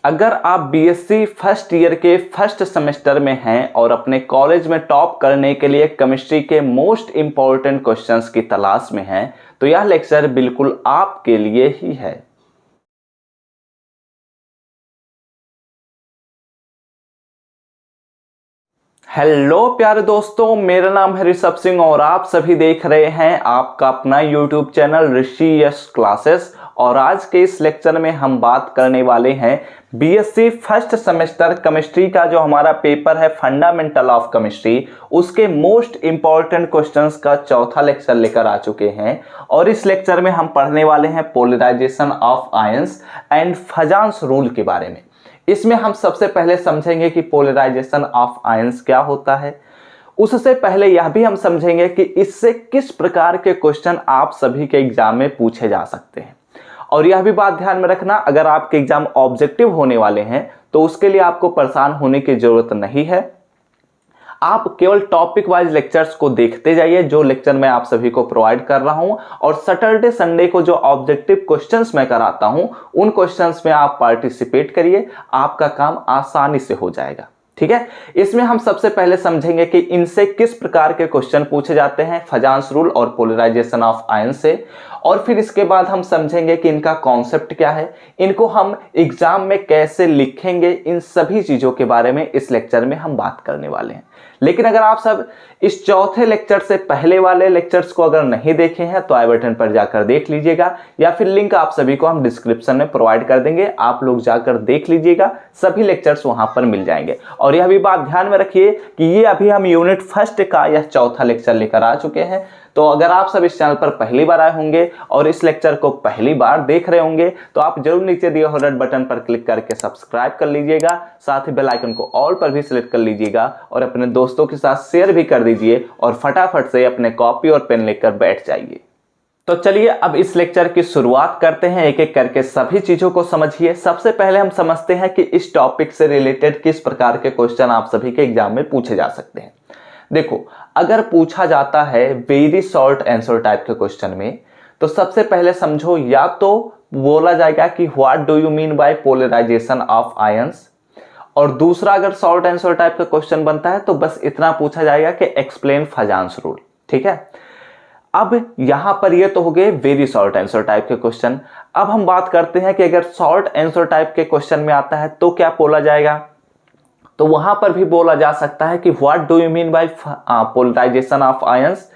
अगर आप BSc first year के फर्स्ट सेमेस्टर में हैं और अपने कॉलेज में टॉप करने के लिए केमिस्ट्री के मोस्ट इम्पॉर्टेंट क्वेश्चंस की तलाश में हैं, तो यह लेक्चर बिल्कुल आपके लिए ही है। हेलो प्यारे दोस्तों, मेरा नाम है ऋषभ सिंह और आप सभी देख रहे हैं आपका अपना यूट्यूब चैनल ऋषि यश क्लासेस। और आज के इस लेक्चर में हम बात करने वाले हैं बीएससी फर्स्ट सेमेस्टर केमिस्ट्री का जो हमारा पेपर है फंडामेंटल ऑफ केमिस्ट्री, उसके मोस्ट इंपॉर्टेंट क्वेश्चंस का चौथा लेक्चर लेकर आ चुके हैं। और इस लेक्चर में हम पढ़ने वाले हैं polarization of ions and Fajans rule के बारे में। इसमें हम सबसे पहले समझेंगे कि पोलराइजेशन ऑफ आयंस क्या होता है। उससे पहले यह भी हम समझेंगे कि इससे किस प्रकार के क्वेश्चन आप सभी के एग्जाम में पूछे जा सकते हैं। और यह भी बात ध्यान में रखना, अगर आपके एग्जाम ऑब्जेक्टिव होने वाले हैं तो उसके लिए आपको परेशान होने की जरूरत नहीं है। आप केवल टॉपिक वाइज लेक्चर्स को देखते जाइए जो लेक्चर मैं आप सभी को प्रोवाइड कर रहा हूं, और सैटरडे संडे को जो ऑब्जेक्टिव क्वेश्चंस मैं कराता हूं उन क्वेश्चंस में आप पार्टिसिपेट करिए, आपका काम आसानी से हो जाएगा। ठीक है, इसमें हम सबसे पहले समझेंगे कि इनसे किस प्रकार के क्वेश्चन पूछे जाते हैं, फजांस रूल और पोलराइजेशन ऑफ आयन से। और फिर इसके बाद हम समझेंगे कि इनका कॉन्सेप्ट क्या है, इनको हम एग्जाम में कैसे लिखेंगे, इन सभी चीजों के बारे में इस लेक्चर में हम बात करने वाले हैं। लेकिन अगर आप सब इस चौथे लेक्चर से पहले वाले लेक्चर्स को अगर नहीं देखे हैं तो आई बटन पर जाकर देख लीजिएगा, या फिर लिंक आप सभी को हम डिस्क्रिप्शन में प्रोवाइड कर देंगे, आप लोग जाकर देख लीजिएगा, सभी लेक्चर्स वहां पर मिल जाएंगे। और यह भी बात ध्यान में रखिए कि ये अभी हम यूनिट फर्स्ट का यह चौथा लेक्चर लेकर आ चुके हैं। तो अगर आप सब इस चैनल पर पहली बार आए होंगे और इस लेक्चर को पहली बार देख रहे होंगे तो आप जरूर नीचे दिए हुए रेड बटन पर क्लिक करके सब्सक्राइब कर लीजिएगा, साथ ही बेल आइकन को ऑल पर भी सिलेक्ट कर लीजिएगा और अपने दोस्तों के साथ शेयर भी कर दीजिए और फटाफट से अपने कॉपी और पेन लेकर बैठ जाइए। तो चलिए अब इस लेक्चर की शुरुआत करते हैं, एक एक करके सभी चीजों को समझिए। सबसे पहले हम समझते हैं कि इस टॉपिक से रिलेटेड किस प्रकार के क्वेश्चन आप सभी के एग्जाम में पूछे जा सकते हैं। देखो, अगर पूछा जाता है वेरी शॉर्ट आंसर टाइप के क्वेश्चन में, तो सबसे पहले समझो, या तो बोला जाएगा कि what do you mean by polarization of ions, और दूसरा अगर शॉर्ट आंसर टाइप का क्वेश्चन बनता है तो बस इतना पूछा जाएगा कि एक्सप्लेन फजांस रूल। ठीक है, अब यहां पर ये तो हो गए वेरी शॉर्ट आंसर टाइप के क्वेश्चन। अब हम बात करते हैं कि अगर शॉर्ट आंसर टाइप के क्वेश्चन में आता है तो क्या बोला जाएगा। तो वहां पर भी बोला जा सकता है कि what do you mean by polarization of ions,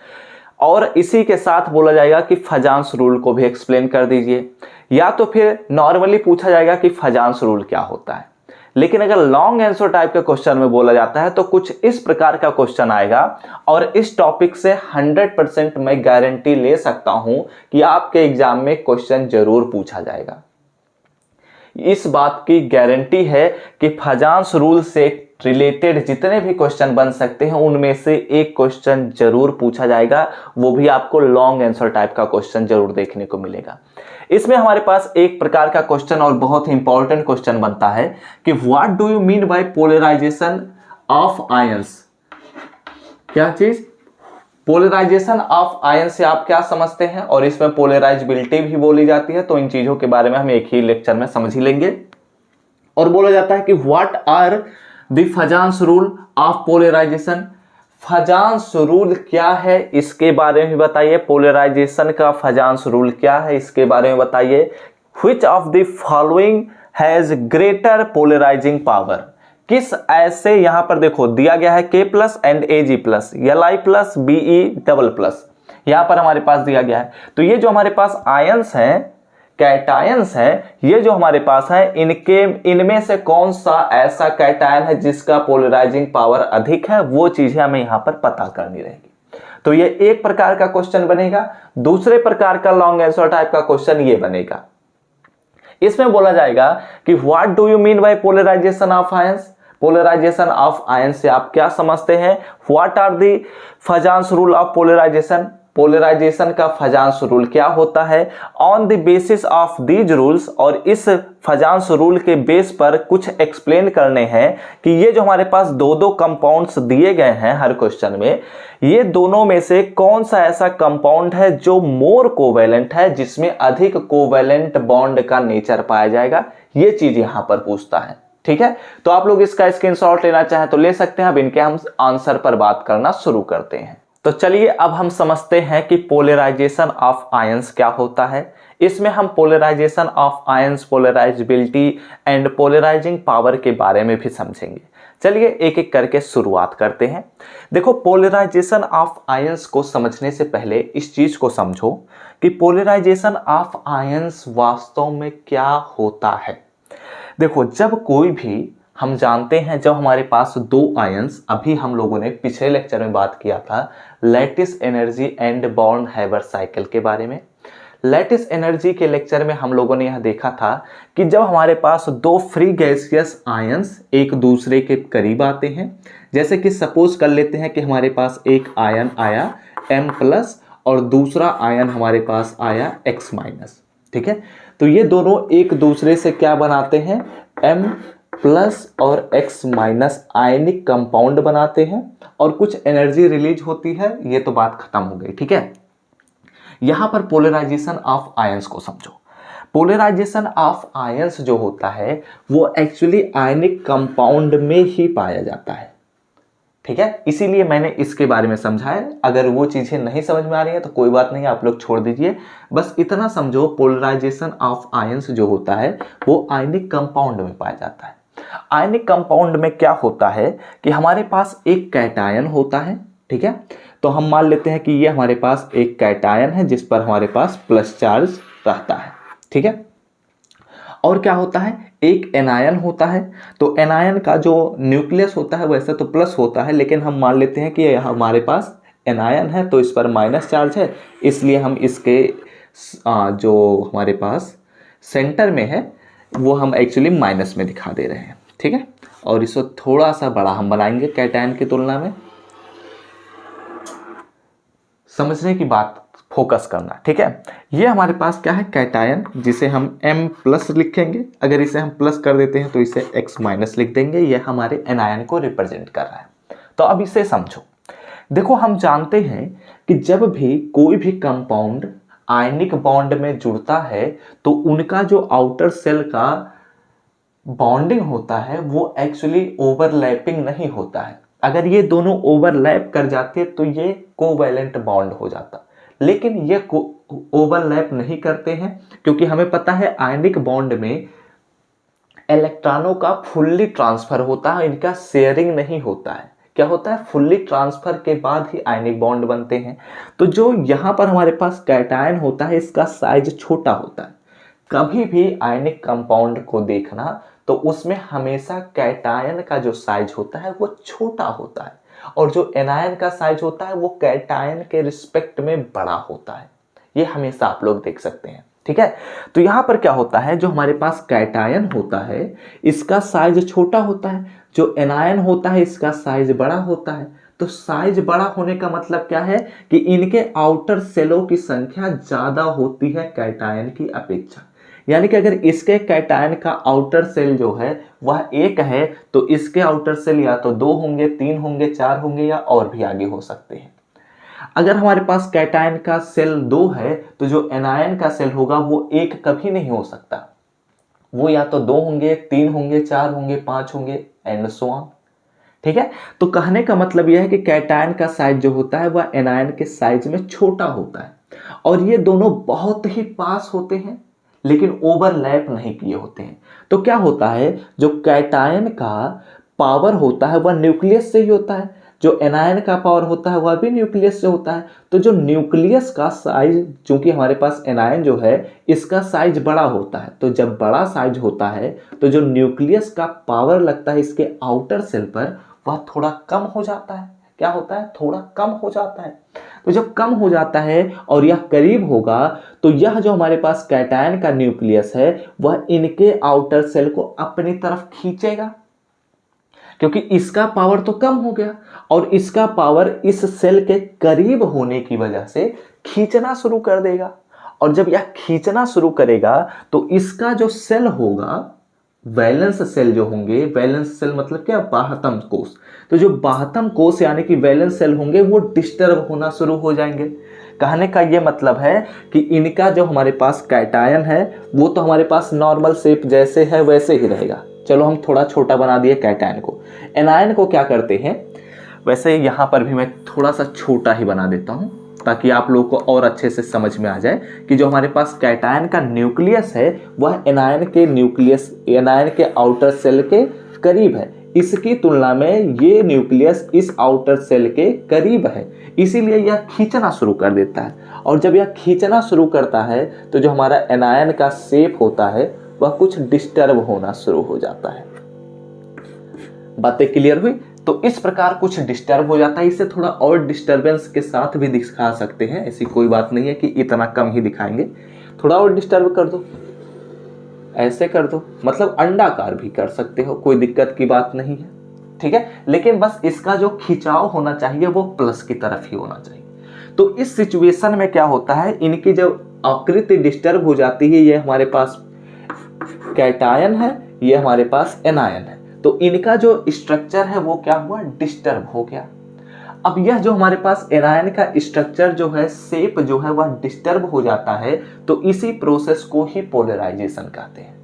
और इसी के साथ बोला जाएगा कि फजांस रूल को भी एक्सप्लेन कर दीजिए, या तो फिर नॉर्मली पूछा जाएगा कि फजांस रूल क्या होता है। लेकिन अगर लॉन्ग आंसर टाइप के क्वेश्चन में बोला जाता है तो कुछ इस प्रकार का क्वेश्चन आएगा, और इस टॉपिक से 100% मैं गारंटी ले सकता हूं कि आपके एग्जाम में क्वेश्चन जरूर पूछा जाएगा। इस बात की गारंटी है कि फजांस रूल से रिलेटेड जितने भी क्वेश्चन बन सकते हैं उनमें से एक क्वेश्चन जरूर पूछा जाएगा, वो भी आपको लॉन्ग आंसर टाइप का क्वेश्चन जरूर देखने को मिलेगा। इसमें हमारे पास एक प्रकार का क्वेश्चन और बहुत ही इंपॉर्टेंट क्वेश्चन बनता है कि what do you mean by polarization of ions. क्या चीज, पोलराइजेशन ऑफ आयन से आप क्या समझते हैं, और इसमें पोलराइजेबिलिटी भी बोली जाती है। तो इन चीजों के बारे में हम एक ही लेक्चर में समझ ही लेंगे। और बोला जाता है कि what are the Fajans rule of polarization. Fajans rule क्या है इसके बारे में बताइए, पोलराइजेशन का फजांस रूल क्या है इसके बारे में बताइए। Which of the following has greater polarizing power. किस ऐसे, यहां पर देखो दिया गया है K plus and AG plus, Li plus BE double plus, यहां पर हमारे पास दिया गया है। तो ये जो हमारे पास आयंस हैं, कैटायंस हैं, ये जो हमारे पास है, इनमें से कौन सा ऐसा कैटायन है जिसका पोलराइजिंग पावर अधिक है, वो चीजें हमें यहां पर पता करनी रहेगी। तो ये एक प्रकार का क्वेश्चन बनेगा। दूसरे प्रकार का लॉन्ग आंसर टाइप का क्वेश्चन ये बनेगा, इसमें बोला जाएगा कि what do you mean by polarization of ions. Polarization of ion से आप क्या समझते हैं, what are the Fajans rule of polarization. Polarization का फजांस रूल क्या होता है, on the basis of these rules, और इस फजांस रूल के बेस पर कुछ एक्सप्लेन करने हैं कि ये जो हमारे पास दो दो कंपाउंड्स दिए गए हैं हर क्वेश्चन में, ये दोनों में से कौन सा ऐसा कंपाउंड है जो मोर कोवेलेंट है, जिसमें अधिक कोवेलेंट बॉन्ड का नेचर पाया जाएगा, ये चीज यहां पर पूछता है। ठीक है, तो आप लोग इसका स्क्रीनशॉट लेना चाहें तो ले सकते हैं। अब इनके हम आंसर पर बात करना शुरू करते हैं। तो चलिए अब हम समझते हैं कि पोलराइजेशन ऑफ आयंस क्या होता है। इसमें हम polarization of ions, polarizability and polarizing power के बारे में भी समझेंगे। चलिए एक एक करके शुरुआत करते हैं। देखो, पोलराइजेशन ऑफ आयंस को समझने से पहले इस चीज को समझो कि पोलराइजेशन ऑफ आयंस वास्तव में क्या होता है। देखो, जब कोई भी, हम जानते हैं जब हमारे पास दो आयंस, अभी हम लोगों ने पिछले लेक्चर में बात किया था lattice energy and born Haber cycle के बारे में। लैटिस एनर्जी के लेक्चर में हम लोगों ने यह देखा था कि जब हमारे पास दो फ्री गैसियस आयंस एक दूसरे के करीब आते हैं, जैसे कि सपोज कर लेते हैं कि हमारे पास एक आयन आया M+ और दूसरा आयन हमारे पास आया X-। ठीक है, तो ये दोनों एक दूसरे से क्या बनाते हैं, M+ और X- आयनिक कंपाउंड बनाते हैं और कुछ एनर्जी रिलीज होती है। ये तो बात खत्म हो गई। ठीक है, यहां पर पोलराइजेशन ऑफ आयंस को समझो। पोलराइजेशन ऑफ आयंस जो होता है वो एक्चुअली आयनिक कंपाउंड में ही पाया जाता है। ठीक है, इसीलिए मैंने इसके बारे में समझाया। अगर वो चीजें नहीं समझ में आ रही है तो कोई बात नहीं, आप लोग छोड़ दीजिए। बस इतना समझो, पोलराइजेशन ऑफ आयंस जो होता है वो आयनिक कंपाउंड में पाया जाता है। आयनिक कंपाउंड में क्या होता है कि हमारे पास एक कैटायन होता है। ठीक है, तो हम मान लेते हैं कि ये हमारे पास एक कैटायन है जिस पर हमारे पास प्लस चार्ज रहता है। ठीक है, और क्या होता है, एक एनायन होता है। तो एनायन का जो न्यूक्लियस होता है वैसे तो प्लस होता है, लेकिन हम मान लेते हैं कि यह हमारे पास एनायन है तो इस पर माइनस चार्ज है, इसलिए हम इसके जो हमारे पास सेंटर में है वो हम एक्चुअली माइनस में दिखा दे रहे हैं। ठीक है, और इसको थोड़ा सा बड़ा हम बनाएंगे कैटायन की तुलना में। समझने की बात फोकस करना। ठीक है, ये हमारे पास क्या है, कैटायन, जिसे हम M+ लिखेंगे। अगर इसे हम प्लस कर देते हैं तो इसे X- लिख देंगे। ये हमारे एनायन को रिप्रेजेंट कर रहा है। तो अब इसे समझो। देखो, हम जानते हैं कि जब भी कोई भी कंपाउंड आयनिक बॉन्ड में जुड़ता है तो उनका जो आउटर सेल का बॉन्डिंग होता है वो एक्चुअली ओवरलैपिंग नहीं होता है। अगर ये दोनों ओवरलैप कर जाते तो ये कोवैलेंट बॉन्ड हो जाता, लेकिन ये ओवरलैप नहीं करते हैं क्योंकि हमें पता है आयनिक बॉन्ड में इलेक्ट्रॉनों का फुल्ली ट्रांसफर होता है, इनका शेयरिंग नहीं होता है। क्या होता है, फुल्ली ट्रांसफर के बाद ही आयनिक बॉन्ड बनते हैं। तो जो यहां पर हमारे पास कैटायन होता है इसका साइज छोटा होता है। कभी भी आयनिक कंपाउंड को देखना तो उसमें हमेशा कैटायन का जो साइज होता है वो छोटा होता है और जो एनायन का साइज होता है वो कैटायन के रिस्पेक्ट में बड़ा होता है। ये हमेशा आप लोग देख सकते हैं। ठीक है, तो यहां पर क्या होता है, जो हमारे पास कैटायन होता है इसका साइज छोटा होता है, जो एनायन होता है इसका साइज बड़ा होता है। तो साइज बड़ा होने का मतलब क्या है कि इनके आउटर सेलों की संख्या ज्यादा होती है कैटायन की अपेक्षा। यानी कि अगर इसके कैटायन का आउटर सेल जो है वह एक है तो इसके आउटर सेल या तो 2 होंगे, 3 होंगे, 4 होंगे या और भी आगे हो सकते हैं। अगर हमारे पास कैटायन का सेल 2 है तो जो एनायन का सेल होगा वो एक कभी नहीं हो सकता, वो या तो 2 होंगे, 3 होंगे, 4 होंगे, 5 होंगे एंड सो ऑन। ठीक है, तो कहने का मतलब यह है कि कैटायन का साइज जो होता है वह एनायन के साइज में छोटा होता है और ये दोनों बहुत ही पास होते हैं लेकिन ओवरलैप नहीं किए होते हैं। तो क्या होता है, जो कैटायन का पावर होता है वह न्यूक्लियस से ही होता है, जो एनायन का पावर होता है वह भी न्यूक्लियस से होता है। तो जो न्यूक्लियस का साइज, चूंकि हमारे पास एनायन जो है इसका साइज बड़ा होता है, तो जब बड़ा साइज होता है तो जो न्यूक्लियस का पावर लगता है इसके आउटर सेल पर वह थोड़ा कम हो जाता है। क्या होता है, थोड़ा कम हो जाता है। तो जब कम हो जाता है और यह करीब होगा तो यह जो हमारे पास कैटायन का न्यूक्लियस है वह इनके आउटर सेल को अपनी तरफ खींचेगा, क्योंकि इसका पावर तो कम हो गया और इसका पावर इस सेल के करीब होने की वजह से खींचना शुरू कर देगा। और जब यह खींचना शुरू करेगा तो इसका जो सेल होगा, वैलेंस सेल जो होंगे, वैलेंस सेल मतलब क्या, बाह्यतम कोष। तो जो बाह्यतम कोष यानी कि वैलेंस सेल होंगे वो डिस्टर्ब होना शुरू हो जाएंगे। कहने का ये मतलब है कि इनका जो हमारे पास कैटायन है वो तो हमारे पास नॉर्मल शेप जैसे है वैसे ही रहेगा। चलो हम थोड़ा छोटा बना दिए कैटायन को। एनायन को क्या करते हैं, वैसे यहाँ पर भी मैं थोड़ा सा छोटा ही बना देता हूँ ताकि आप लोगों को और अच्छे से समझ में आ जाए कि जो हमारे पास कैटायन का न्यूक्लियस है वह एनायन के न्यूक्लियस, एनायन के आउटर सेल के करीब है। इसकी तुलना में ये न्यूक्लियस इस आउटर सेल के करीब है, इसीलिए यह खींचना शुरू कर देता है। और जब यह खींचना शुरू करता है तो जो हमारा एनायन का शेप होता है वह कुछ डिस्टर्ब होना शुरू हो जाता है। बातें क्लियर हुई? तो इस प्रकार कुछ डिस्टर्ब हो जाता है। इसे थोड़ा और डिस्टर्बेंस के साथ भी दिखा सकते हैं, ऐसी कोई बात नहीं है कि इतना कम ही दिखाएंगे। थोड़ा और डिस्टर्ब कर दो, ऐसे कर दो, मतलब अंडाकार भी कर सकते हो, कोई दिक्कत की बात नहीं है, ठीक है। लेकिन बस इसका जो खिंचाव होना चाहिए वो प्लस की तरफ ही होना चाहिए। तो इस सिचुएशन में क्या होता है, इनकी जब आकृति डिस्टर्ब हो जाती है, ये हमारे पास कैटायन है, ये हमारे पास एनायन है, तो इनका जो स्ट्रक्चर है वो क्या हुआ, डिस्टर्ब हो गया। अब यह जो हमारे पास एनायन का स्ट्रक्चर जो है, शेप जो है वह डिस्टर्ब हो जाता है, तो इसी प्रोसेस को ही पोलराइजेशन कहते हैं।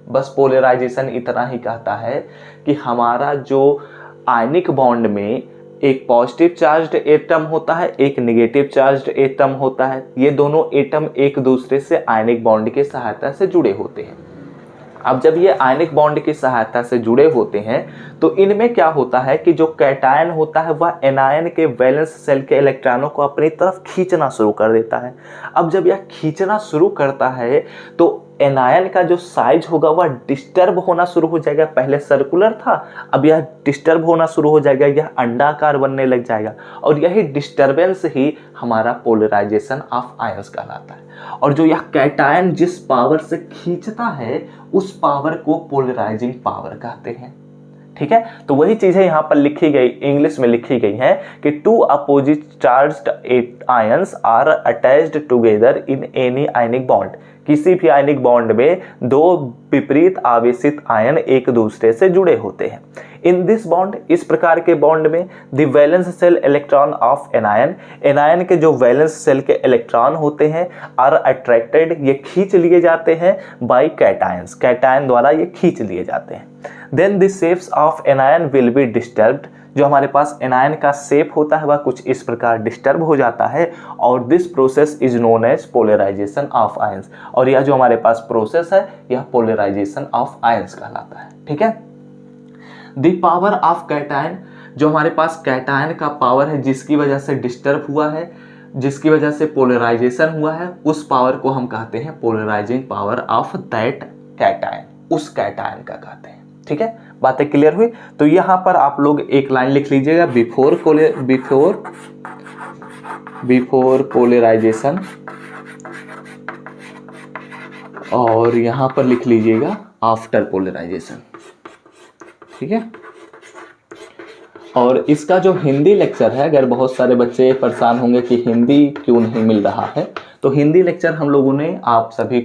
बस पोलराइजेशन इतना ही कहता है कि हमारा जो आयनिक बॉन्ड में एक पॉजिटिव चार्ज्ड एटम होता है, एक नेगेटिव चार्ज्ड एटम होता है, ये दोनों एटम एक दूसरे से आयनिक बॉन्ड की सहायता से जुड़े होते हैं। अब जब ये आयनिक बॉन्ड की सहायता से जुड़े होते हैं तो इनमें क्या होता है कि जो कैटायन होता है वह एनायन के वैलेंस सेल के इलेक्ट्रॉनों को अपनी तरफ खींचना शुरू कर देता है। अब जब यह खींचना शुरू करता है तो एनायन का जो साइज होगा वह डिस्टर्ब होना शुरू हो जाएगा। पहले सर्कुलर था, अब यह डिस्टर्ब होना शुरू हो जाएगा, यह अंडाकार बनने लग जाएगा, और यही डिस्टर्बेंस ही हमारा पोलराइजेशन ऑफ आयंस कहलाता है। और जो यह कैटायन जिस पावर से खींचता है उस पावर को पोलराइजिंग पावर कहते हैं, ठीक है। तो वही चीजें यहाँ पर लिखी गई, इंग्लिश में लिखी गई है कि two opposite charged ions are attached together in any ionic bond. किसी भी आयनिक बॉन्ड में दो विपरीत आवेशित आयन एक दूसरे से जुड़े होते हैं। इन दिस बॉन्ड, इस प्रकार के बॉन्ड में the valence shell electron of anion, anion के जो वैलेंस सेल के इलेक्ट्रॉन होते हैं, आर अट्रैक्टेड, ये खींच लिए जाते हैं बाय कैटायंस, कैटायन द्वारा ये खींच लिए जाते हैं। Then the shapes of anion will be disturbed, जो हमारे पास एनायन का शेप होता है वह कुछ इस प्रकार डिस्टर्ब हो जाता है, और this process is known as polarization of ions. और यह जो हमारे पास प्रोसेस है यह पोलराइजेशन ऑफ आयंस कहलाता है, ठीक है। द पावर ऑफ कैटायन, जो हमारे पास कैटायन का पावर है जिसकी वजह से डिस्टर्ब हुआ है, जिसकी वजह से पोलराइजेशन हुआ है, उस पावर को हम कहते हैं polarizing power of that cation, उस कैटायन का कहते हैं, ठीक है। बातें क्लियर हुई? तो यहां पर आप लोग एक लाइन लिख लीजिएगा, बिफोर पोलराइजेशन, और यहां पर लिख लीजिएगा आफ्टर पोलराइजेशन, ठीक है। और इसका जो हिंदी लेक्चर है, अगर बहुत सारे बच्चे परेशान होंगे कि हिंदी क्यों नहीं मिल रहा है, तो हिंदी लेक्चर हम लोगों ने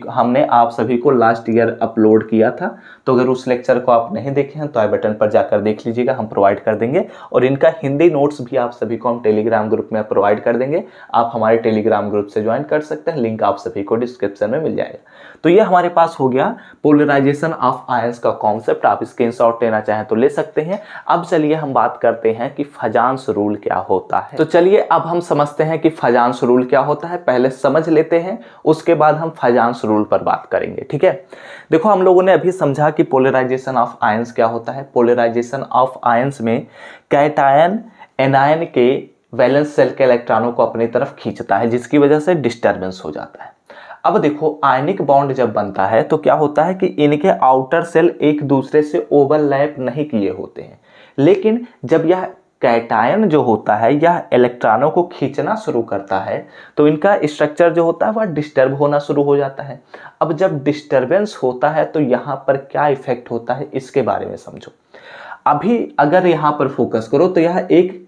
हमने आप सभी को लास्ट ईयर अपलोड किया था। तो अगर उस लेक्चर को आप नहीं देखे हैं तो आई बटन पर जाकर देख लीजिएगा, हम प्रोवाइड कर देंगे। और इनका हिंदी नोट्स भी आप सभी को हम टेलीग्राम ग्रुप में प्रोवाइड कर देंगे। आप हमारे टेलीग्राम ग्रुप से ज्वाइन कर सकते हैं, लिंक आप सभी को डिस्क्रिप्शन में मिल जाएगा। तो ये हमारे पास हो गया पोलराइजेशन ऑफ आयंस का कॉन्सेप्ट। आप स्क्रीनशॉट लेना चाहें तो ले सकते हैं। अब चलिए हम बात करते हैं कि फजांस रूल क्या होता है। तो चलिए अब हम समझते हैं कि फजांस रूल क्या होता है, पहले समझ लेते हैं, उसके बाद हम फजांस रूल पर बात करेंगे, ठीक है। देखो, हम लोगों ने अभी समझा कि पोलराइजेशन ऑफ आयंस क्या होता है। पोलराइजेशन ऑफ आयंस में कैटायन एनायन के वैलेंस सेल के इलेक्ट्रॉनों को अपनी तरफ खींचता है, जिसकी वजह से डिस्टर्बेंस हो जाता है। अब देखो, आयनिक बॉन्ड जब बनता है तो क्या होता है कि इनके आउटर सेल एक दूसरे से ओवरलैप नहीं किए होते हैं, लेकिन जब यह कैटायन जो होता है यह इलेक्ट्रॉनों को खींचना शुरू करता है तो इनका स्ट्रक्चर जो होता है वह डिस्टर्ब होना शुरू हो जाता है। अब जब डिस्टर्बेंस होता है तो यहाँ पर क्या इफेक्ट होता है इसके बारे में समझो। अभी अगर यहाँ पर फोकस करो तो यह एक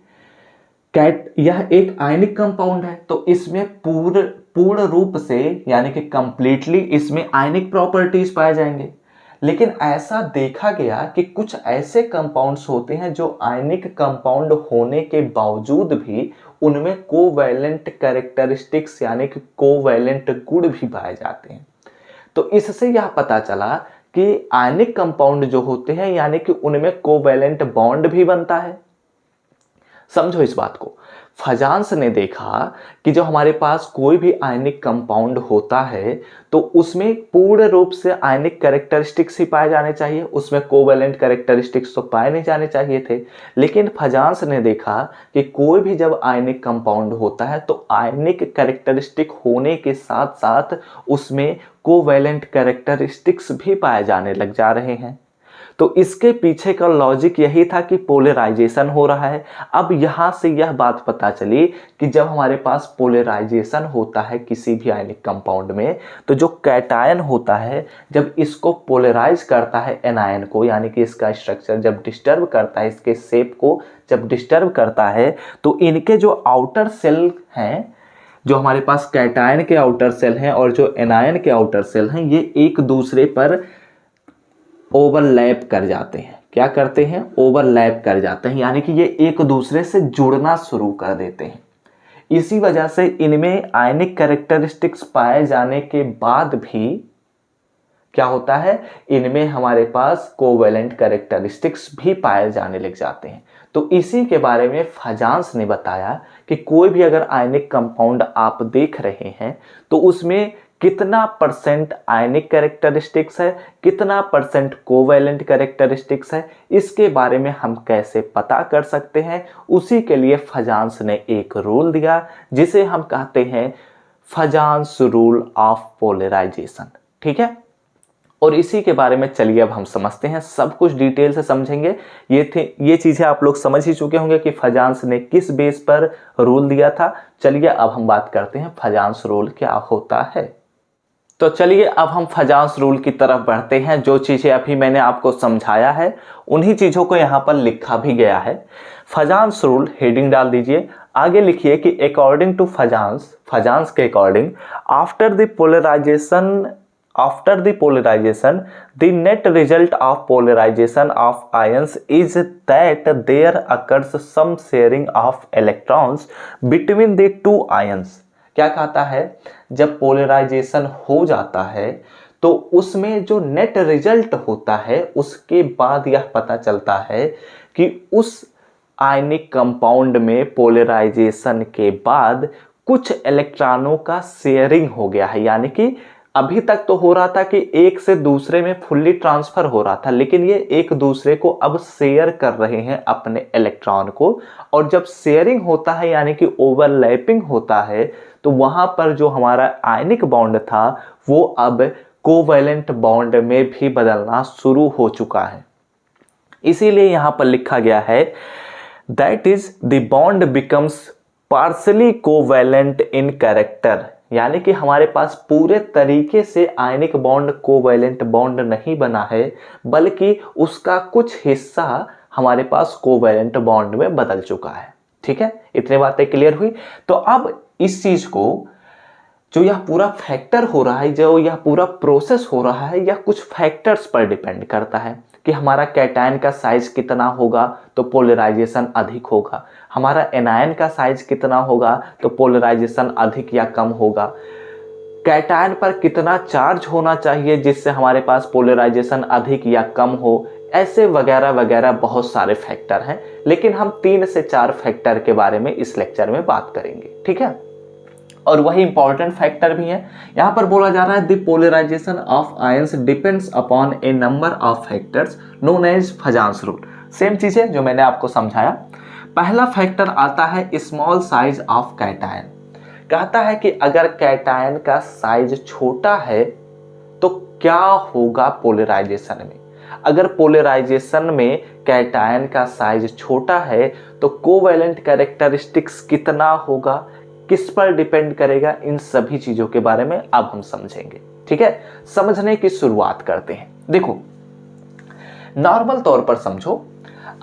आयनिक कंपाउंड है, तो इसमें पूर्ण रूप से यानी कि कंप्लीटली इसमें आयनिक प्रॉपर्टीज पाए जाएंगे। लेकिन ऐसा देखा गया कि कुछ ऐसे कंपाउंड्स होते हैं जो आयनिक कंपाउंड होने के बावजूद भी उनमें कोवैलेंट कैरेक्टरिस्टिक्स यानी कि कोवैलेंट गुण भी पाए जाते हैं। तो इससे यह पता चला कि आयनिक कंपाउंड जो होते हैं यानी कि उनमें कोवैलेंट बॉन्ड भी बनता है। समझो इस बात को। फजांस ने देखा कि जब हमारे पास कोई भी आयनिक कंपाउंड होता है तो उसमें पूर्ण रूप से आयनिक कैरेक्टरिस्टिक्स ही पाए जाने चाहिए, उसमें कोवैलेंट कैरेक्टरिस्टिक्स तो पाए नहीं जाने चाहिए थे। लेकिन फजांस ने देखा कि कोई भी जब आयनिक कंपाउंड होता है तो आयनिक कैरेक्टरिस्टिक होने के साथ साथ उसमें कोवैलेंट कैरेक्टरिस्टिक्स भी पाए जाने लग जा रहे हैं। तो इसके पीछे का लॉजिक यही था कि पोलराइजेशन हो रहा है। अब यहां से यह बात पता चली कि जब हमारे पास पोलराइजेशन होता है किसी भी आयनिक कंपाउंड में, तो जो कैटायन होता है जब इसको पोलराइज करता है एनायन को, यानी कि इसका स्ट्रक्चर जब डिस्टर्ब करता है, इसके शेप को जब डिस्टर्ब करता है, तो इनके जो आउटर सेल हैं, जो हमारे पास कैटायन के आउटर सेल हैं और जो एनायन के आउटर सेल हैं, ये एक दूसरे पर ओवरलैप कर जाते हैं। क्या करते हैं? ओवरलैप कर जाते हैं, यानी कि ये एक दूसरे से जुड़ना शुरू कर देते हैं। इसी वजह से इनमें आयनिक कैरेक्टरिस्टिक्स पाए जाने के बाद भी क्या होता है, इनमें हमारे पास कोवैलेंट कैरेक्टरिस्टिक्स भी पाए जाने लग जाते हैं। तो इसी के बारे में फजांस ने बताया कि कोई भी अगर आयनिक कंपाउंड आप देख रहे हैं तो उसमें कितना परसेंट आयनिक कैरेक्टरिस्टिक्स है, कितना परसेंट कोवैलेंट कैरेक्टरिस्टिक्स है, इसके बारे में हम कैसे पता कर सकते हैं। उसी के लिए फजांस ने एक रूल दिया जिसे हम कहते हैं फजांस रूल ऑफ पोलराइजेशन। ठीक है, और इसी के बारे में चलिए अब हम समझते हैं, सब कुछ डिटेल से समझेंगे। ये चीजें आप लोग समझ ही चुके होंगे कि फजांस ने किस बेस पर रूल दिया था। चलिए अब हम बात करते हैं फजांस रूल क्या होता है। तो चलिए अब हम फजांस रूल की तरफ बढ़ते हैं। जो चीजें अभी मैंने आपको समझाया है उन्हीं चीजों को यहाँ पर लिखा भी गया है। फजांस रूल हेडिंग डाल दीजिए, आगे लिखिए कि अकॉर्डिंग टू फजांस के according after the polarization, the net result of polarization of ions is that there occurs some sharing of electrons between the two ions। क्या कहता है, जब पोलराइजेशन हो जाता है तो उसमें जो नेट रिजल्ट होता है उसके बाद यह पता चलता है कि उस आयनिक कंपाउंड में पोलराइजेशन के बाद कुछ इलेक्ट्रॉनों का शेयरिंग हो गया है। यानी कि अभी तक तो हो रहा था कि एक से दूसरे में फुल्ली ट्रांसफर हो रहा था, लेकिन ये एक दूसरे को अब शेयर कर रहे हैं अपने इलेक्ट्रॉन को। और जब शेयरिंग होता है यानी कि ओवरलैपिंग होता है तो वहां पर जो हमारा आयनिक बॉन्ड था वो अब कोवैलेंट बॉन्ड में भी बदलना शुरू हो चुका है। इसीलिए यहां पर लिखा गया है that is the bond becomes partially covalent in character. यानी कि हमारे पास पूरे तरीके से आयनिक बॉन्ड कोवैलेंट बॉन्ड नहीं बना है, बल्कि उसका कुछ हिस्सा हमारे पास कोवैलेंट बॉन्ड में बदल चुका है। ठीक है, इतनी बातें क्लियर हुई। तो अब इस चीज को, जो यह पूरा फैक्टर हो रहा है, जो यह पूरा प्रोसेस हो रहा है, यह कुछ फैक्टर्स पर डिपेंड करता है कि हमारा कैटायन का साइज कितना होगा तो पोलराइजेशन अधिक होगा, हमारा एनायन का साइज कितना होगा तो पोलराइजेशन अधिक या कम होगा, कैटायन पर कितना चार्ज होना चाहिए जिससे हमारे पास पोलराइजेशन अधिक या कम हो, ऐसे वगैरह वगैरह बहुत सारे फैक्टर हैं। लेकिन हम 3 से 4 फैक्टर के बारे में इस लेक्चर में बात करेंगे। ठीक है, और वही इंपॉर्टेंट फैक्टर भी है। यहां पर बोला जा रहा है the polarization of ions depends upon a number of factors known as Fajans rule. Same चीजें जो मैंने आपको समझाया। पहला फैक्टर आता है स्मॉल साइज ऑफ कैटायन। कहता है कि अगर कैटायन का साइज छोटा है तो क्या होगा पोलराइजेशन में। अगर पोलराइजेशन में कैटायन का साइज छोटा है तो कोवैलेंट कैरेक्टरिस्टिक्स कितना होगा, किस पर डिपेंड करेगा, इन सभी चीजों के बारे में अब हम समझेंगे। ठीक है, समझने की शुरुआत करते हैं। देखो, नॉर्मल तौर पर समझो,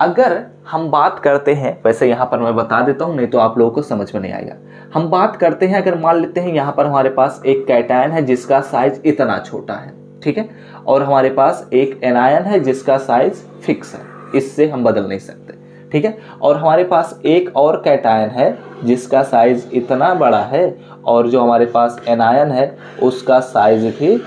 अगर हम बात करते हैं, वैसे यहां पर मैं बता देता हूं नहीं तो आप लोगों को समझ में नहीं आएगा। हम बात करते हैं, अगर मान लेते हैं यहां पर हमारे पास एक कैटायन है जिसका साइज इतना छोटा है, ठीक है, और हमारे पास एक एनायन है जिसका साइज फिक्स है, इससे हम बदल नहीं सकते। ठीक है। और हमारे पास एक और कैटायन है जिसका साइज इतना बड़ा है और जो हमारे पास एनायन है उसका साइज भी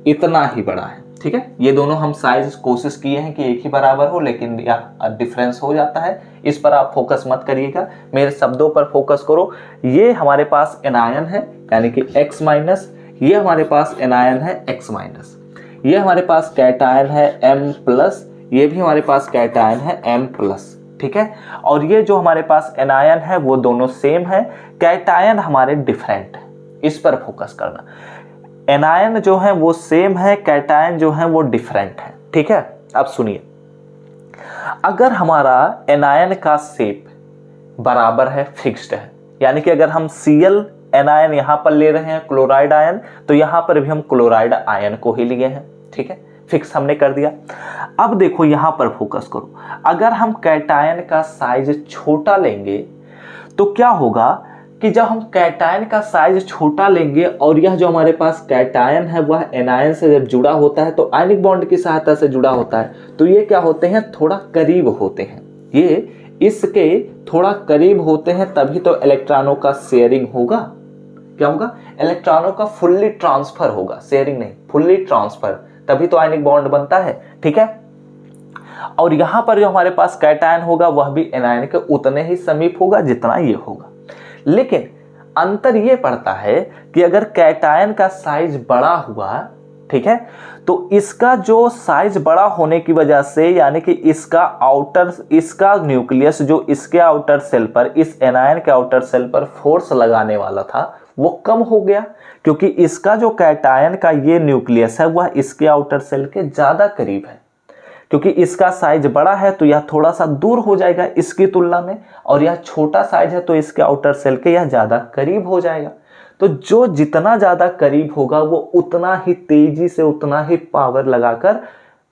इतना ही बड़ा है, ठीक है। ये दोनों हम साइज कोशिश किए हैं कि एक ही बराबर हो, लेकिन यहाँ डिफरेंस हो जाता है। इस पर आप फोकस मत करिएगा, मेरे शब्दों पर फोकस करो। ये हमारे पास एनायन है यानी कि X माइनस, ये हमारे पास एनायन है X माइनस, ये हमारे पास कैटायन है M प्लस, ये भी हमारे पास कैटायन है M प्लस, ठीक है। और ये जो हमारे पास एनायन है वो दोनों सेम है, कैटायन हमारे डिफरेंट है, इस पर फोकस करना। एनायन जो है वो सेम है, कैटायन जो है वो डिफरेंट है, ठीक है। अब सुनिए, अगर हमारा एनायन का शेप बराबर है, फिक्स्ड है, यानी कि अगर हम Cl एनायन यहां पर ले रहे हैं क्लोराइड आयन, तो यहां पर भी हम क्लोराइड आयन को ही लिए हैं, ठीक है, फिक्स हमने कर दिया। अब देखो यहां पर फोकस करो, अगर हम कैटायन का साइज छोटा लेंगे तो क्या होगा कि जब हम कैटायन का साइज छोटा लेंगे और यह जो हमारे पास कैटायन है वह एनायन से जब जुड़ा होता है तो आयनिक बॉन्ड की सहायता से जुड़ा होता है, तो ये क्या होते हैं, थोड़ा करीब होते हैं, ये इसके थोड़ा करीब होते हैं, तभी तो इलेक्ट्रॉनों का शेयरिंग होगा। क्या होगा, इलेक्ट्रॉनों का फुल्ली ट्रांसफर होगा, शेयरिंग नहीं, फुल्ली ट्रांसफर, तभी तो आयनिक बॉन्ड बनता है, ठीक है। और यहां पर जो हमारे पास कैटायन होगा वह भी एनायन के उतने ही समीप होगा जितना ये होगा, लेकिन अंतर ये पड़ता है कि अगर कैटायन का साइज बड़ा हुआ, ठीक है, तो इसका जो साइज बड़ा होने की वजह से, यानी कि इसका न्यूक्लियस जो इसके आउटर सेल पर, इस एनायन के आउटर सेल पर फोर्स लगाने वाला था वो कम हो गया, क्योंकि इसका जो कैटायन का ये न्यूक्लियस है वह इसके आउटर सेल के ज्यादा करीब है। क्योंकि इसका साइज बड़ा है तो यह थोड़ा सा दूर हो जाएगा इसकी तुलना में, और यह छोटा साइज है तो इसके आउटर सेल के यह ज्यादा करीब हो जाएगा। तो जो जितना ज्यादा करीब होगा वो उतना ही तेजी से, उतना ही पावर लगाकर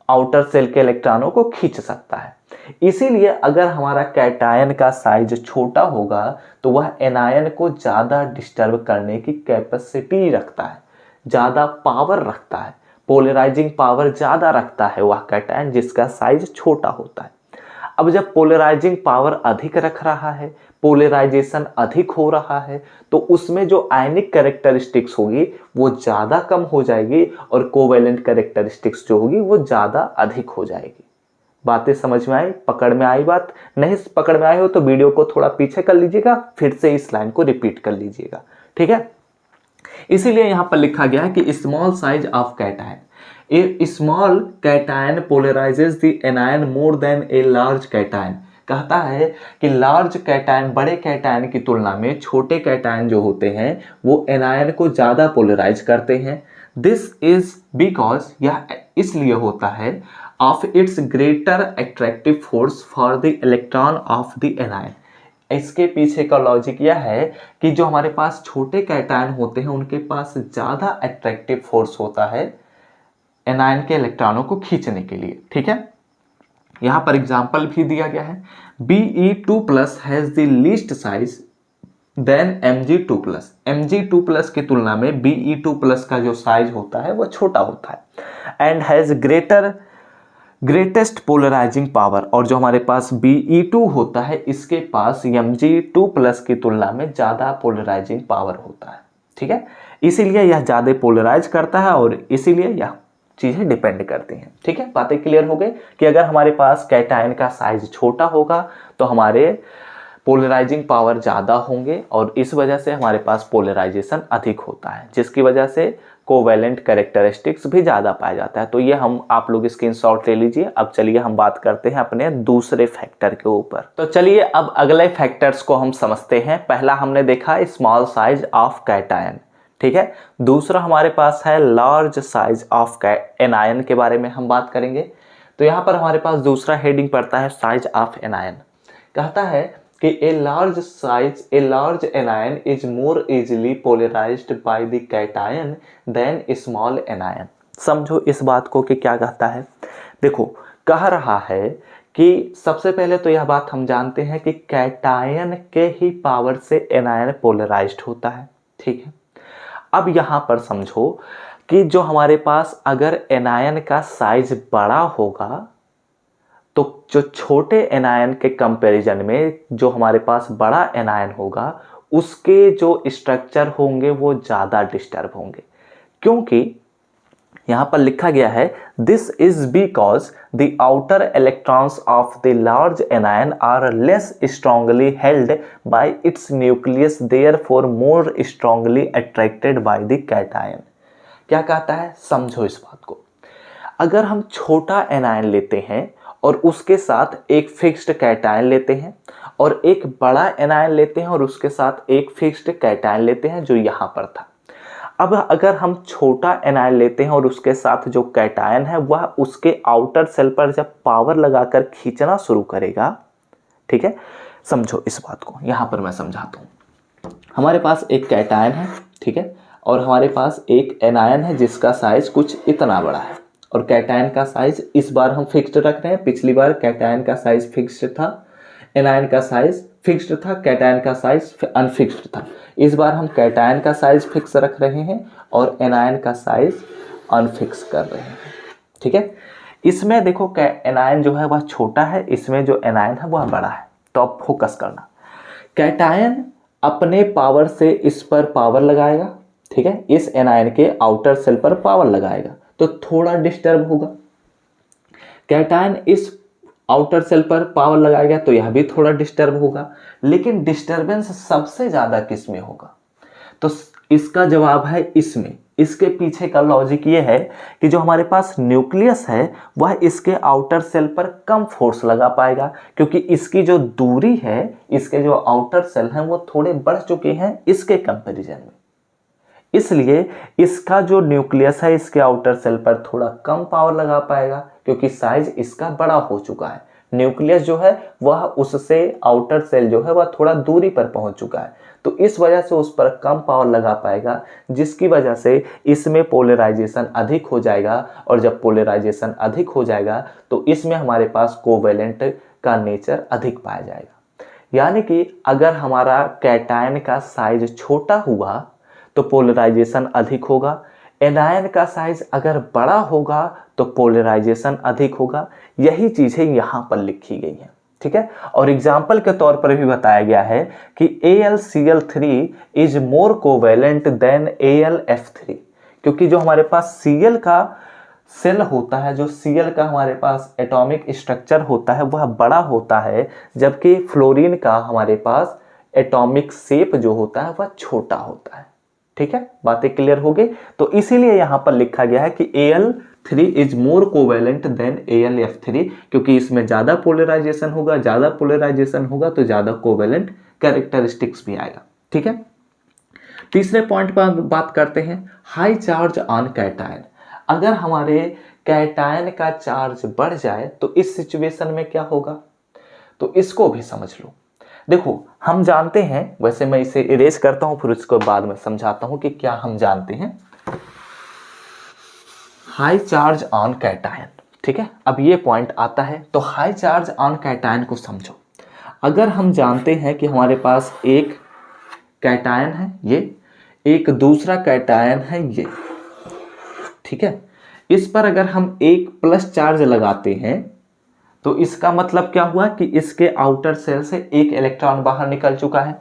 आउटर सेल के इलेक्ट्रॉनों को खींच सकता है। इसीलिए अगर हमारा कैटायन का साइज छोटा होगा तो वह एनायन को ज्यादा डिस्टर्ब करने की कैपेसिटी रखता है, ज्यादा पावर रखता है, पोलराइजिंग पावर ज्यादा रखता है वह कैटायन जिसका साइज छोटा होता है। अब जब पोलराइजिंग पावर अधिक रख रहा है, पोलराइजेशन अधिक हो रहा है, तो उसमें जो आयनिक कैरेक्टरिस्टिक्स होगी वो ज्यादा कम हो जाएगी और कोवेलेंट कैरेक्टरिस्टिक्स जो होगी वो ज्यादा अधिक हो जाएगी। बातें समझ में आई, पकड़ में आई? बात नहीं पकड़ में आई हो तो वीडियो को थोड़ा पीछे कर लीजिएगा, फिर से इस लाइन को रिपीट कर लीजिएगा, ठीक है। इसीलिए यहां पर लिखा गया है कि small size of cation, a small cation polarises the anion more than a large cation. कहता है कि लार्ज कैटायन, बड़े कैटायन की तुलना में छोटे कैटायन जो होते हैं वो एनायन को ज्यादा पोलराइज करते हैं। दिस इज बिकॉज, यह इसलिए होता है, of its greater attractive force for the electron of the anion. इसके पीछे का लॉजिक यह है कि जो हमारे पास छोटे कैटायन होते हैं उनके पास ज्यादा अट्रैक्टिव फोर्स होता है एनायन के इलेक्ट्रॉनों को खींचने के लिए, ठीक है। यहां पर एग्जांपल भी दिया गया है, Be2+ has the least size than Mg2+। Mg2+ की तुलना में Be2+ का जो साइज होता है वो छोटा होता है, and has greatest polarizing power. और जो हमारे पास Be2 होता है इसके पास Mg2+ की तुलना में ज्यादा पोलराइजिंग पावर होता है, ठीक है। इसीलिए यह ज्यादा पोलराइज करता है और इसीलिए यह चीजें डिपेंड करती हैं, ठीक है। बातें क्लियर हो गई कि अगर हमारे पास कैटायन का साइज छोटा होगा तो हमारे पोलराइजिंग पावर ज़्यादा होंगे और इस वजह से हमारे पास पोलराइजेशन अधिक होता है, जिसकी वजह से कोवेलेंट कैरेक्टरिस्टिक्स भी ज़्यादा पाया जाता है। तो ये हम आप लोग स्क्रीनशॉट ले लीजिए। अब चलिए हम बात करते हैं अपने दूसरे फैक्टर के ऊपर। तो चलिए अब अगले फैक्टर्स को हम समझते हैं। पहला हमने देखा स्मॉल साइज ऑफ कैटायन, ठीक है। दूसरा हमारे पास है लार्ज साइज ऑफ एनायन के बारे में हम बात करेंगे। तो यहाँ पर हमारे पास दूसरा हेडिंग पड़ता है साइज ऑफ एनायन। कहता है कि a large anion is more easily polarized by the cation than small anion. समझो इस बात को कि क्या कहता है। देखो कह रहा है कि सबसे पहले तो यह बात हम जानते हैं कि कैटायन के ही पावर से एनायन पोलराइज्ड होता है, ठीक है। अब यहां पर समझो कि जो हमारे पास अगर एनायन का साइज बड़ा होगा तो जो छोटे एनायन के कंपैरिजन में जो हमारे पास बड़ा एनायन होगा उसके जो स्ट्रक्चर होंगे वो ज़्यादा डिस्टर्ब होंगे, क्योंकि यहां पर लिखा गया है this is because the outer electrons of the large anion are less strongly held by its nucleus, therefore more strongly attracted by the cation. क्या कहता है, समझो इस बात को। अगर हम छोटा एनायन लेते हैं और उसके साथ एक फिक्स्ड कैटायन लेते हैं और एक बड़ा एनायन लेते हैं और उसके साथ एक फिक्स्ड कैटायन लेते हैं जो यहां पर था। अब अगर हम छोटा एनायन लेते हैं और उसके साथ जो कैटायन है वह उसके आउटर सेल पर जब पावर लगाकर खींचना शुरू करेगा, ठीक है, समझो इस बात को। यहां पर मैं समझाता हूं। हमारे पास एक कैटायन है, ठीक है, और हमारे पास एक एनायन है जिसका साइज कुछ इतना बड़ा है, और कैटायन का साइज इस बार हम फिक्स्ड रख रहे हैं। पिछली बार कैटायन का साइज फिक्स्ड था, एनायन का साइज फिक्स्ड था, कैटायन का साइज अनफिक्स्ड था। इस बार हम कैटायन का साइज फिक्स रख रहे हैं और एनायन का साइज अनफिक्स कर रहे हैं, ठीक है। इसमें देखो एनायन जो है वह छोटा है, इसमें जो एनायन है वह बड़ा है। तो अब फोकस करना, कैटायन अपने पावर से इस पर पावर लगाएगा, ठीक है, इस एनायन के आउटर सेल पर पावर लगाएगा तो थोड़ा डिस्टर्ब होगा। कैटायन इस आउटर सेल पर पावर लगाएगा तो यह भी थोड़ा डिस्टर्ब होगा, लेकिन डिस्टर्बेंस सबसे ज्यादा किस में होगा? तो इसका जवाब है इसमें। इसके पीछे का लॉजिक ये है कि जो हमारे पास न्यूक्लियस है वह इसके आउटर सेल पर कम फोर्स लगा पाएगा, क्योंकि इसकी जो दूरी है, इसके जो आउटर सेल हैं वो थोड़े बढ़ चुके हैं इसके कंपैरिजन में। इसलिए इसका जो न्यूक्लियस है इसके आउटर सेल पर थोड़ा कम पावर लगा पाएगा, क्योंकि साइज इसका बड़ा हो चुका है। न्यूक्लियस जो है वह उससे आउटर सेल जो है वह थोड़ा दूरी पर पहुंच चुका है, तो इस वजह से उस पर कम पावर लगा पाएगा, जिसकी वजह से इसमें पोलराइजेशन अधिक हो जाएगा। और जब पोलराइजेशन अधिक हो जाएगा तो इसमें हमारे पास कोवेलेंट का नेचर अधिक पाया जाएगा। यानी कि अगर हमारा कैटायन का साइज छोटा हुआ तो पोलराइजेशन अधिक होगा, एनायन का साइज अगर बड़ा होगा तो पोलराइजेशन अधिक होगा। यही चीजें यहां पर लिखी गई हैं, ठीक है। और एग्जाम्पल के तौर पर भी बताया गया है कि AlCl3 is more covalent then AlF3, क्योंकि जो हमारे पास Cl का सेल होता है, जो Cl का हमारे पास एटॉमिक स्ट्रक्चर होता है वह बड़ा होता है, जबकि फ्लोरीन का हमारे पास एटॉमिक शेप जो होता है वह छोटा होता है, ठीक है। बातें क्लियर हो गई। तो इसीलिए यहां पर लिखा गया है कि Al3 is more covalent then AlF3, क्योंकि इसमें ज्यादा पोलराइजेशन होगा, ज्यादा पोलराइजेशन होगा तो ज्यादा कोवेलेंट कैरेक्टरिस्टिक्स भी आएगा, ठीक है। तीसरे पॉइंट पर बात करते हैं, हाई चार्ज ऑन कैटायन। अगर हमारे कैटायन का चार्ज बढ़ जाए तो इस सिचुएशन में क्या होगा, तो इसको भी समझ लो। देखो हम जानते हैं, वैसे मैं इसे इरेज करता हूं फिर उसको बाद में समझाता हूं कि क्या हम जानते हैं। हाई चार्ज ऑन कैटायन, ठीक है। अब ये पॉइंट आता है, तो हाई चार्ज ऑन कैटायन को समझो। अगर हम जानते हैं कि हमारे पास एक कैटायन है, ये एक दूसरा कैटायन है ये, ठीक है। इस पर अगर हम एक प्लस चार्ज लगाते हैं तो इसका मतलब क्या हुआ कि इसके आउटर सेल से एक इलेक्ट्रॉन बाहर निकल चुका है।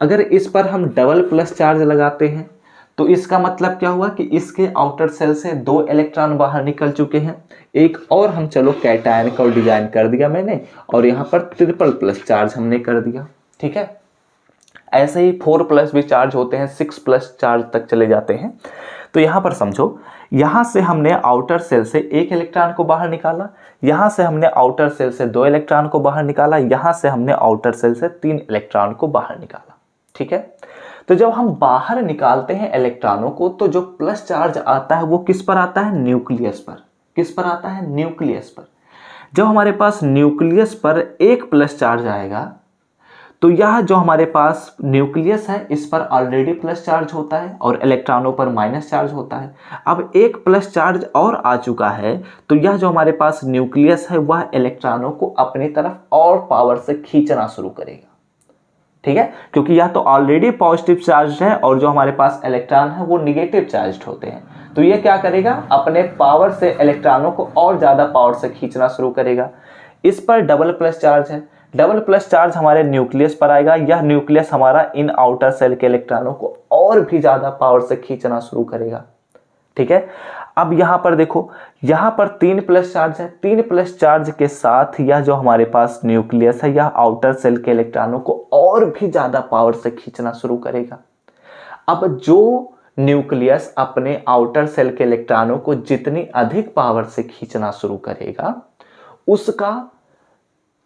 अगर इस पर हम डबल प्लस चार्ज लगाते हैं तो इसका मतलब क्या हुआ कि इसके आउटर सेल से दो इलेक्ट्रॉन बाहर निकल चुके हैं। एक और हम चलो कैटायन का डिजाइन कर दिया मैंने, और यहाँ पर ट्रिपल प्लस चार्ज हमने कर दिया, ठीक है। ऐसे ही 4 प्लस भी चार्ज होते हैं, 6 प्लस चार्ज तक चले जाते हैं। तो यहाँ पर समझो, यहाँ से हमने आउटर सेल से एक इलेक्ट्रॉन को बाहर निकाला, यहाँ से हमने आउटर सेल से 2 इलेक्ट्रॉन को बाहर निकाला, यहाँ से हमने आउटर सेल से 3 इलेक्ट्रॉन को बाहर निकाला, ठीक है। तो जब हम बाहर निकालते हैं इलेक्ट्रॉनों को तो जो प्लस चार्ज आता है वो किस पर आता है, न्यूक्लियस पर। किस पर आता है, न्यूक्लियस पर। जब हमारे पास न्यूक्लियस पर एक प्लस चार्ज आएगा तो यह जो हमारे पास न्यूक्लियस है इस पर ऑलरेडी प्लस चार्ज होता है और इलेक्ट्रॉनों पर माइनस चार्ज होता है। अब एक प्लस चार्ज और आ चुका है तो यह जो हमारे पास न्यूक्लियस है वह इलेक्ट्रॉनों को अपनी तरफ और पावर से खींचना शुरू करेगा, ठीक है, क्योंकि यह तो ऑलरेडी पॉजिटिव चार्ज है और जो हमारे पास इलेक्ट्रॉन है वो निगेटिव चार्ज होते हैं। तो ये क्या करेगा, अपने पावर से इलेक्ट्रॉनों को और ज्यादा पावर से खींचना शुरू करेगा। इस पर डबल प्लस चार्ज है, डबल प्लस चार्ज हमारे न्यूक्लियस पर आएगा। यह न्यूक्लियस हमारा इन आउटर सेल के इलेक्ट्रॉनों को और भी ज्यादा पावर से खींचना शुरू करेगा। ठीक है, अब यहां पर देखो, यहां पर 3 प्लस चार्ज है, 3 प्लस चार्ज के साथ यह जो हमारे पास न्यूक्लियस है, यह आउटर सेल के इलेक्ट्रॉनों को और भी ज्यादा पावर से खींचना शुरू करेगा। अब जो न्यूक्लियस अपने आउटर सेल के इलेक्ट्रॉनों को जितनी अधिक पावर से खींचना शुरू करेगा, उसका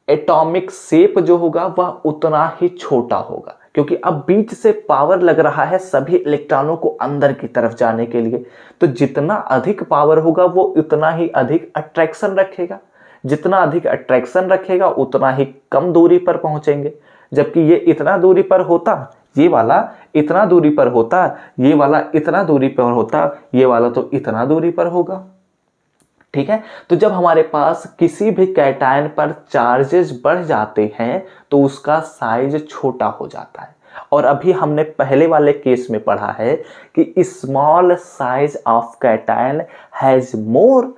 एटॉमिक शेप जो होगा वह उतना ही छोटा होगा, क्योंकि अब बीच से पावर लग रहा है सभी इलेक्ट्रॉनों को अंदर की तरफ जाने के लिए। तो जितना अधिक पावर होगा वो उतना ही अधिक अट्रैक्शन रखेगा, जितना अधिक अट्रैक्शन रखेगा उतना ही कम दूरी पर पहुंचेंगे। जबकि ये इतना दूरी पर होता, ये वाला इतना दूरी पर होता, ये वाला इतना दूरी पर होता, ये वाला तो इतना दूरी पर होगा। ठीक है, तो जब हमारे पास किसी भी कैटायन पर चार्जेस बढ़ जाते हैं तो उसका साइज छोटा हो जाता है। और अभी हमने पहले वाले केस में पढ़ा है कि small size of cation has more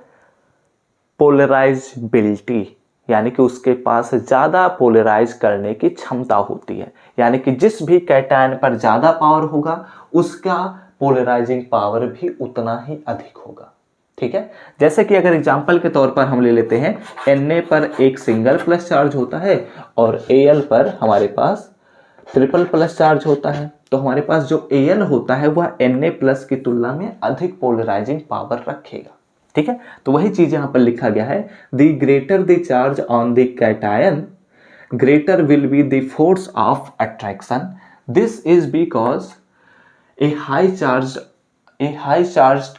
polarisability, यानी कि उसके पास ज्यादा पोलराइज करने की क्षमता होती है। यानी कि जिस भी कैटायन पर ज्यादा पावर होगा उसका पोलराइजिंग पावर भी उतना ही अधिक होगा। ठीक है, जैसे कि अगर एग्जांपल के तौर पर हम ले लेते हैं, Na पर एक सिंगल प्लस चार्ज होता है और Al पर हमारे पास ट्रिपल प्लस चार्ज होता है। तो हमारे पास जो Al होता है वह Na प्लस की तुलना में अधिक पोलराइजिंग पावर रखेगा। ठीक है, तो वही चीज यहां पर लिखा गया है, the greater the charge on the cation greater will be the force of attraction. This is because a high charged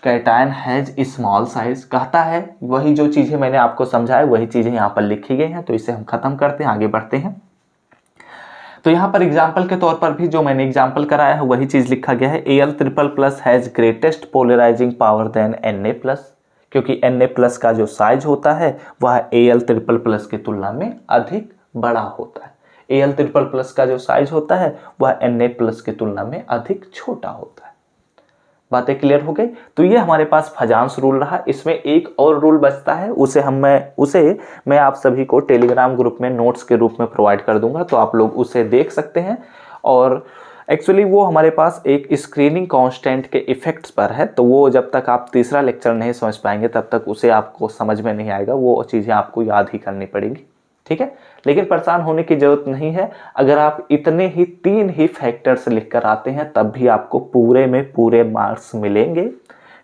cation has a small size। कहता है वही जो चीजें मैंने आपको समझाया वही चीजें यहाँ पर लिखी गई हैं। तो इसे हम खत्म करते हैं, आगे बढ़ते हैं। तो यहाँ पर एग्जाम्पल के तौर पर भी जो मैंने एग्जाम्पल कराया है वही चीज लिखा गया है, Al triple plus has greatest polarizing power than Na plus, क्योंकि Na प्लस का जो साइज होता है वह Al ट्रिपल प्लस की तुलना में अधिक बड़ा होता है। Al ट्रिपल प्लस का जो साइज होता है वह Na प्लस की तुलना में अधिक छोटा होता है। बातें क्लियर हो गई। तो ये हमारे पास फजांस रूल रहा। इसमें एक और रूल बचता है, उसे मैं आप सभी को टेलीग्राम ग्रुप में नोट्स के रूप में प्रोवाइड कर दूंगा, तो आप लोग उसे देख सकते हैं। और एक्चुअली वो हमारे पास एक स्क्रीनिंग कांस्टेंट के इफेक्ट्स पर है, तो वो जब तक आप तीसरा लेक्चर नहीं समझ पाएंगे तब तक उसे आपको समझ में नहीं आएगा, वो चीज़ें आपको याद ही करनी पड़ेगी। ठीक है, लेकिन परेशान होने की जरूरत नहीं है। अगर आप इतने ही 3 ही फैक्टर्स लिख कर आते हैं तब भी आपको पूरे में पूरे मार्क्स मिलेंगे।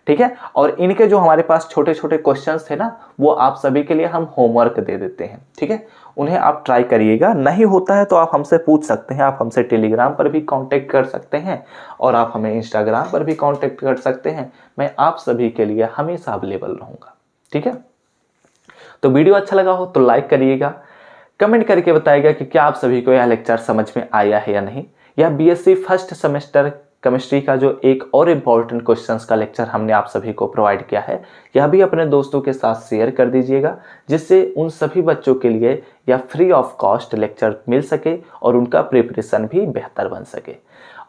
ठीक है, और इनके जो हमारे पास छोटे छोटे क्वेश्चंस थे ना, वो आप सभी के लिए हम होमवर्क दे देते हैं। ठीक है, उन्हें आप ट्राई करिएगा। नहीं होता है तो आप हमसे पूछ सकते हैं, आप हमसे टेलीग्राम पर भी कांटेक्ट कर सकते हैं और आप हमें इंस्टाग्राम पर भी कांटेक्ट कर सकते हैं। मैं आप सभी के लिए हमेशा अवेलेबल रहूँगा। ठीक है, तो वीडियो अच्छा लगा हो तो लाइक करिएगा, कमेंट करके बताइएगा कि क्या आप सभी को यह लेक्चर समझ में आया है या नहीं। यह बीएससी फर्स्ट सेमेस्टर केमिस्ट्री का जो एक और इम्पॉर्टेंट क्वेश्चंस का लेक्चर हमने आप सभी को प्रोवाइड किया है, यह भी अपने दोस्तों के साथ शेयर कर दीजिएगा, जिससे उन सभी बच्चों के लिए यह फ्री ऑफ कॉस्ट लेक्चर मिल सके और उनका प्रिपरेशन भी बेहतर बन सके।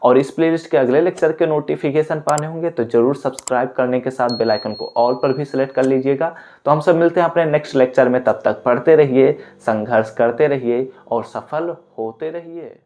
और इस प्लेलिस्ट के अगले लेक्चर के नोटिफिकेशन पाने होंगे तो जरूर सब्सक्राइब करने के साथ बेल आइकन को ऑल पर भी सिलेक्ट कर लीजिएगा। तो हम सब मिलते हैं अपने नेक्स्ट लेक्चर में, तब तक पढ़ते रहिए, संघर्ष करते रहिए और सफल होते रहिए।